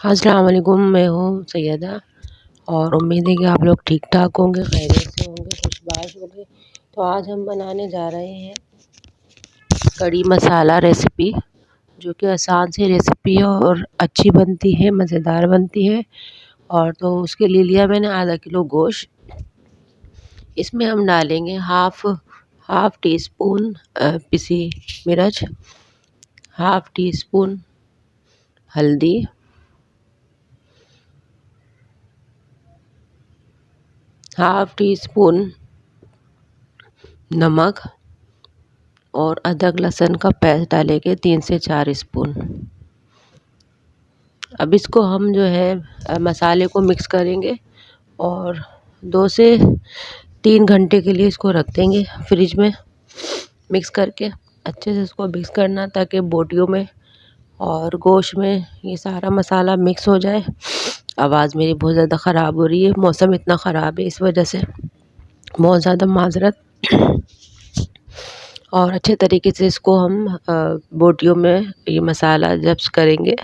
अस्सलाम वालेकुम, मैं हूँ सैयदा और उम्मीद है कि आप लोग ठीक-ठाक होंगे, खैरियत से होंगे, खुशबाश होंगे। तो आज हम बनाने जा रहे हैं कढ़ी मसाला रेसिपी, जो कि आसान सी रेसिपी है और अच्छी बनती है, मज़ेदार बनती है। और तो उसके लिए लिया मैंने आधा किलो गोश्त। इसमें हम डालेंगे हाफ़ टी स्पून पिसी मिर्च, हाफ़ टी स्पून हल्दी, हाफ़ टी स्पून नमक और अदरक लहसुन का पेस्ट डालेंगे 3 से 4 स्पून। अब इसको हम जो है मसाले को मिक्स करेंगे और 2 से 3 घंटे के लिए इसको रख देंगे फ्रिज में। मिक्स करके अच्छे से इसको मिक्स करना ताकि बोटियों में और गोश्त में ये सारा मसाला मिक्स हो जाए। आवाज़ मेरी बहुत ज़्यादा ख़राब हो रही है, मौसम इतना ख़राब है इस वजह से बहुत ज़्यादा माज़रत। और अच्छे तरीके से इसको हम बोटियों में ये मसाला जब्स करेंगे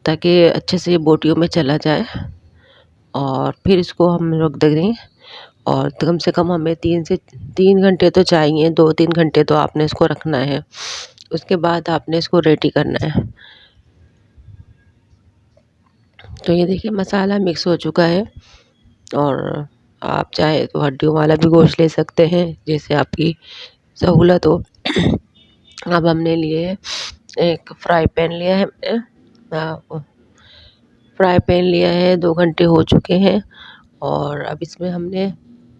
ताकि अच्छे से ये बोटियों में चला जाए और फिर इसको हम रख देंगे। और कम से कम हमें 3 घंटे तो चाहिए, 2-3 घंटे तो आपने इसको रखना है। उसके बाद आपने इसको रेडी करना है। तो ये देखिए मसाला मिक्स हो चुका है और आप चाहे तो हड्डियों वाला भी गोश्त ले सकते हैं, जैसे आपकी सहूलत हो। अब हमने लिए एक फ्राई पैन लिया है, फ्राई पैन लिया है, 2 घंटे हो चुके हैं। और अब इसमें हमने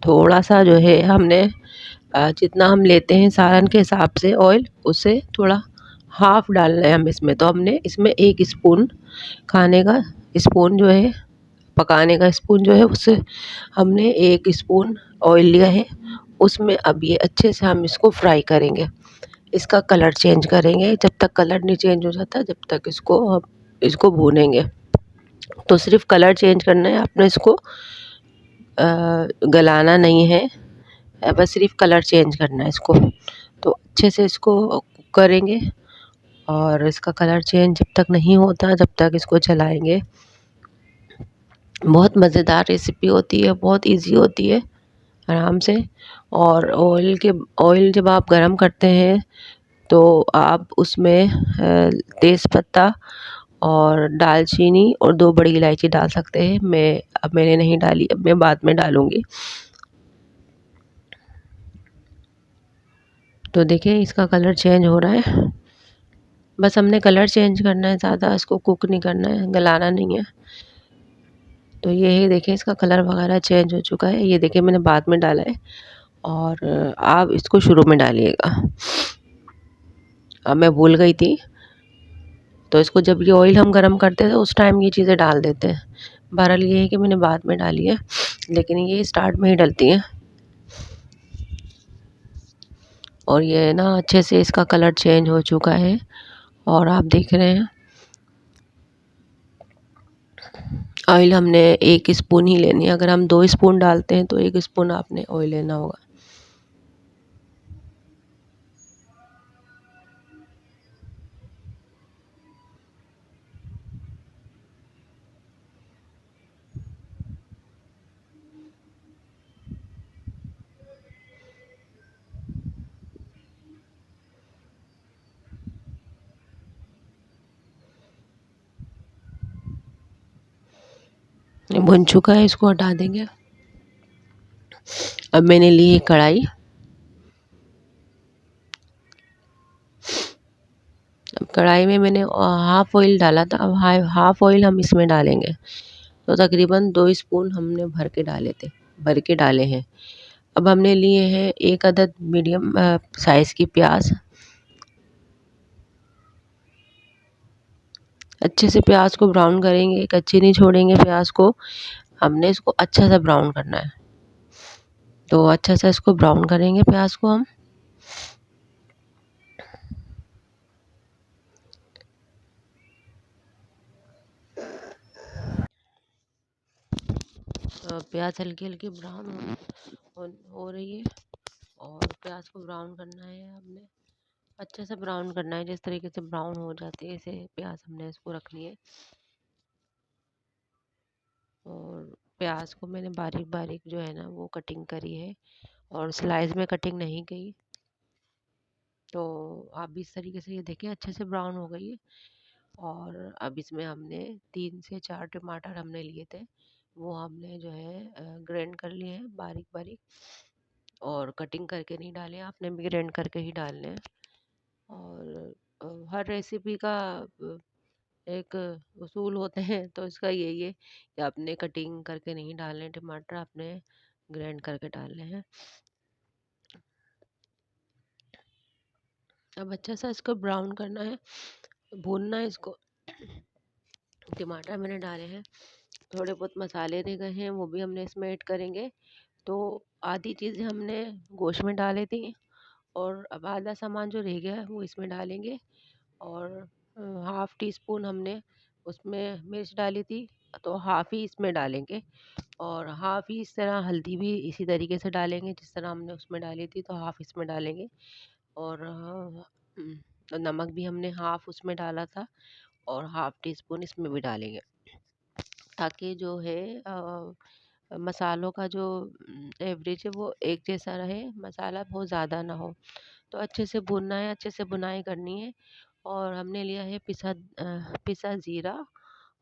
थोड़ा सा जो है हमने जितना हम लेते हैं सालन के हिसाब से ऑयल, उससे थोड़ा हाफ़ डालना है हम इसमें। तो हमने इसमें 1 स्पून खाने का स्पून जो है, पकाने का स्पून जो है, उससे हमने 1 स्पून ऑयल लिया है। उसमें अब ये अच्छे से हम इसको फ्राई करेंगे, इसका कलर चेंज करेंगे। जब तक कलर नहीं चेंज हो जाता जब तक इसको भूनेंगे। तो सिर्फ कलर चेंज करना है, आपने इसको गलाना नहीं है, बस सिर्फ कलर चेंज करना है इसको। तो अच्छे से इसको कुक करेंगे और इसका कलर चेंज जब तक नहीं होता जब तक इसको चलाएंगे। बहुत मज़ेदार रेसिपी होती है, बहुत इजी होती है, आराम से। और ऑयल जब आप गरम करते हैं तो आप उसमें तेज़पत्ता और दालचीनी और 2 बड़ी इलायची डाल सकते हैं। मैंने नहीं डाली, अब मैं बाद में डालूँगी। तो देखिए इसका कलर चेंज हो रहा है, बस हमने कलर चेंज करना है, ज़्यादा इसको कुक नहीं करना है, गलाना नहीं है। तो ये है, देखिए इसका कलर वगैरह चेंज हो चुका है। ये देखिए मैंने बाद में डाला है और आप इसको शुरू में डालिएगा। अब मैं भूल गई थी, तो इसको जब ये ऑयल हम गरम करते हैं तो उस टाइम ये चीज़ें डाल देते हैं। बहरहाल ये है कि मैंने बाद में डाली है, लेकिन ये स्टार्ट में ही डलती हैं। और ये ना अच्छे से इसका कलर चेंज हो चुका है और आप देख रहे हैं ऑयल हमने 1 स्पून ही लेनी है। अगर हम 2 स्पून डालते हैं तो 1 स्पून आपने ऑयल लेना होगा। ये भुन चुका है, इसको हटा देंगे। अब मैंने ली है कढ़ाई। अब कढ़ाई में मैंने हाफ़ ऑयल डाला था, अब हाफ़ ऑयल हम इसमें डालेंगे। तो तकरीबन 2 स्पून हमने भर के डाले हैं। अब हमने लिए हैं 1 अदद मीडियम साइज़ की प्याज। अच्छे से प्याज को ब्राउन करेंगे, कच्ची नहीं छोड़ेंगे प्याज को। हमने इसको अच्छा सा ब्राउन करना है, तो अच्छा सा इसको ब्राउन करेंगे प्याज को हम। प्याज हल्की हल्की ब्राउन हो रही है और प्याज को ब्राउन करना है हमने, अच्छे से ब्राउन करना है। जिस तरीके से ब्राउन हो जाती है ऐसे प्याज हमने इसको रखनी है। और प्याज को मैंने बारीक बारीक जो है ना वो कटिंग करी है, और स्लाइस में कटिंग नहीं की। तो आप भी इस तरीके से ये देखें अच्छे से ब्राउन हो गई है। और अब इसमें हमने 3 से 4 टमाटर हमने लिए थे, वो हमने जो है ग्राइंड कर लिए हैं बारीक बारीक, और कटिंग करके नहीं डाले, आपने भी ग्राइंड करके ही डालने हैं। और हर रेसिपी का एक उसूल होते हैं, तो इसका यही है कि आपने कटिंग करके नहीं डालने टमाटर, आपने ग्राइंड करके डालने हैं। अब अच्छा सा इसको ब्राउन करना है, भूनना है इसको। टमाटर मैंने डाले हैं, थोड़े बहुत मसाले रह गए हैं, वो भी हमने इसमें ऐड करेंगे। तो आधी चीज़ें हमने गोश्त में डाली थी, और अब आधा सामान जो रह गया है वो इसमें डालेंगे। और हाफ़ टी स्पून हमने उसमें मिर्च डाली थी, तो हाफ़ ही इसमें डालेंगे। और हाफ़ ही इस तरह हल्दी भी इसी तरीके से डालेंगे, जिस तरह हमने उसमें डाली थी, तो हाफ़ इसमें डालेंगे। और नमक भी हमने हाफ़ उसमें डाला था, और हाफ़ टी स्पून इसमें भी डालेंगे, ताकि जो है मसालों का जो एवरेज है वो एक जैसा रहे, मसाला बहुत ज़्यादा ना हो। तो अच्छे से भूनना है, अच्छे से भुनाई करनी है। और हमने लिया है पिसा ज़ीरा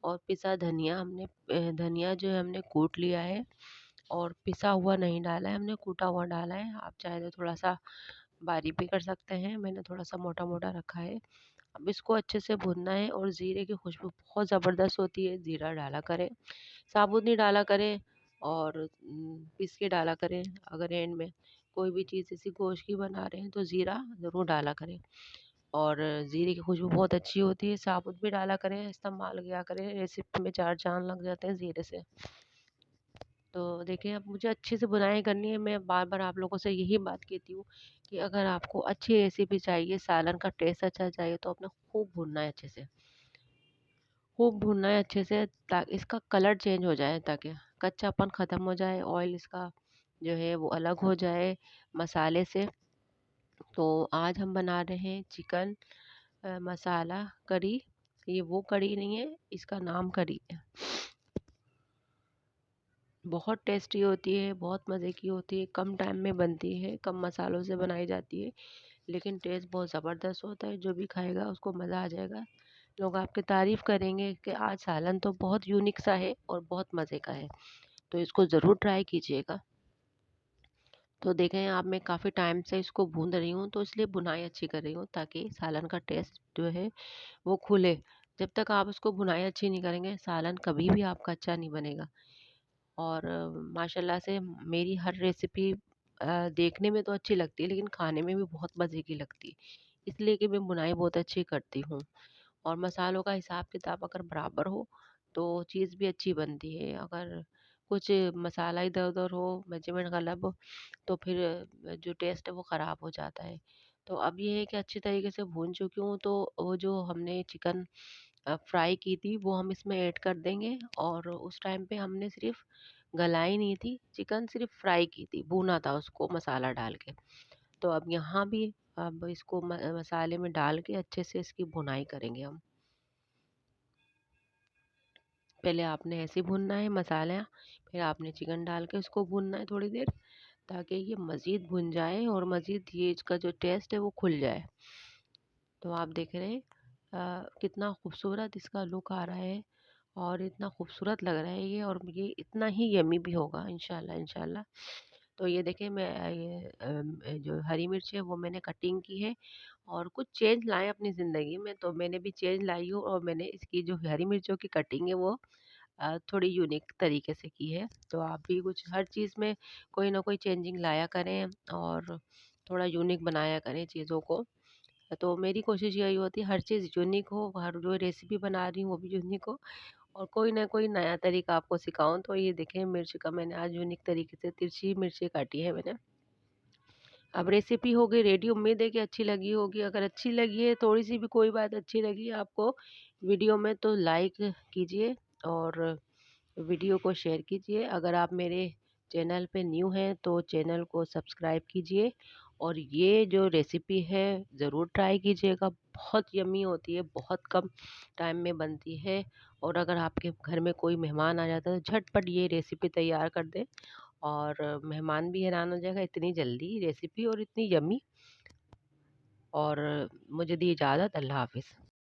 और पिसा धनिया। हमने धनिया जो है हमने कूट लिया है, और पिसा हुआ नहीं डाला है, हमने कूटा हुआ डाला है। आप चाहे तो थोड़ा सा बारीक भी कर सकते हैं, मैंने थोड़ा सा मोटा मोटा रखा है। अब इसको अच्छे से भूनना है, और ज़ीरे की खुशबू बहुत ज़बरदस्त होती है, ज़ीरा डाला करें, साबुत नहीं डाला करें, और पीस के डाला करें। अगर एंड में कोई भी चीज़ जैसे गोश्त की बना रहे हैं तो ज़ीरा ज़रूर डाला करें, और ज़ीरे की खुशबू बहुत अच्छी होती है। साबुत भी डाला करें, इस्तेमाल किया करें, रेसिपी में 4 चाँद लग जाते हैं ज़ीरे से। तो देखिए, अब मुझे अच्छे से बुनाई करनी है। मैं बार-बार आप लोगों से यही बात कहती हूँ कि अगर आपको अच्छी रेसिपी चाहिए, सालन का टेस्ट अच्छा चाहिए, तो आपने खूब भूनना है अच्छे से। खूब भूनना है अच्छे से, ताकि इसका कलर चेंज हो जाए, ताकि कच्चापन ख़त्म हो जाए, ऑयल इसका जो है वो अलग हो जाए मसाले से। तो आज हम बना रहे हैं चिकन मसाला करी। ये वो करी नहीं है, इसका नाम करी है। बहुत टेस्टी होती है, बहुत मज़े की होती है, कम टाइम में बनती है, कम मसालों से बनाई जाती है, लेकिन टेस्ट बहुत ज़बरदस्त होता है। जो भी खाएगा उसको मज़ा आ जाएगा। लोग आपकी तारीफ़ करेंगे कि आज सालन तो बहुत यूनिक सा है और बहुत मज़े का है। तो इसको ज़रूर ट्राई कीजिएगा। तो देखें आप, मैं काफ़ी टाइम से इसको भून रही हूँ, तो इसलिए भुनाई अच्छी कर रही हूँ, ताकि सालन का टेस्ट जो है वो खुले। जब तक आप उसको भुनाई अच्छी नहीं करेंगे, सालन कभी भी आपका अच्छा नहीं बनेगा। और माशाल्लाह से मेरी हर रेसिपी देखने में तो अच्छी लगती है, लेकिन खाने में भी बहुत मज़े की लगती है। इसलिए कि मैं बुनाई बहुत अच्छी करती हूँ। और मसालों का हिसाब किताब अगर बराबर हो, तो चीज़ भी अच्छी बनती है। अगर कुछ मसाला इधर-उधर हो, मेजरमेंट गलत हो, तो फिर जो टेस्ट है वो ख़राब हो जाता है। तो अब ये है कि अच्छी तरीके से भून चुकी हूँ, तो वो जो हमने चिकन फ्राई की थी वो हम इसमें ऐड कर देंगे। और उस टाइम पे हमने सिर्फ़ गलाई नहीं थी चिकन, सिर्फ़ फ्राई की थी, भूना था उसको मसाला डाल के। तो अब यहाँ भी अब इसको मसाले में डाल के अच्छे से इसकी भुनाई करेंगे हम। पहले आपने ऐसे भूनना है मसाला, फिर आपने चिकन डाल के उसको भूनना है थोड़ी देर, ताकि ये मज़ीद भुन जाए और मज़ीद ये इसका जो टेस्ट है वो खुल जाए। तो आप देख रहे हैं कितना खूबसूरत इसका लुक आ रहा है, और इतना खूबसूरत लग रहा है ये, और ये इतना ही यम्मी भी होगा इंशाल्लाह इंशाल्लाह। तो ये देखिए, मैं ये जो हरी मिर्च है वो मैंने कटिंग की है, और कुछ चेंज लाएँ अपनी ज़िंदगी में, तो मैंने भी चेंज लाई हूँ, और मैंने इसकी जो हरी मिर्चों की कटिंग है वो थोड़ी यूनिक तरीके से की है। तो आप भी कुछ हर चीज़ में कोई ना कोई चेंजिंग लाया करें, और थोड़ा यूनिक बनाया करें चीज़ों को। तो मेरी कोशिश यही होती है हर चीज़ यूनिक हो, हर जो रेसिपी बना रही हूँ वो भी यूनिक हो, और कोई ना कोई नया तरीका आपको सिखाऊँ। तो ये देखें, मिर्च का मैंने आज यूनिक तरीके से तिरछी मिर्ची काटी है मैंने। अब रेसिपी हो गई रेडी, उम्मीद है कि अच्छी लगी होगी। अगर अच्छी लगी है, थोड़ी-सी भी कोई बात अच्छी लगी है आपको वीडियो में, तो लाइक कीजिए, और वीडियो को शेयर कीजिए। अगर आप मेरे चैनल पे न्यू हैं, तो चैनल को सब्सक्राइब कीजिए, और ये जो रेसिपी है ज़रूर ट्राई कीजिएगा, बहुत यम्मी होती है, बहुत कम टाइम में बनती है। और अगर आपके घर में कोई मेहमान आ जाता है तो झटपट ये रेसिपी तैयार कर दें और मेहमान भी हैरान हो जाएगा, इतनी जल्दी रेसिपी और इतनी यम्मी। और मुझे दी इजाज़त, अल्लाह हाफ़िज़।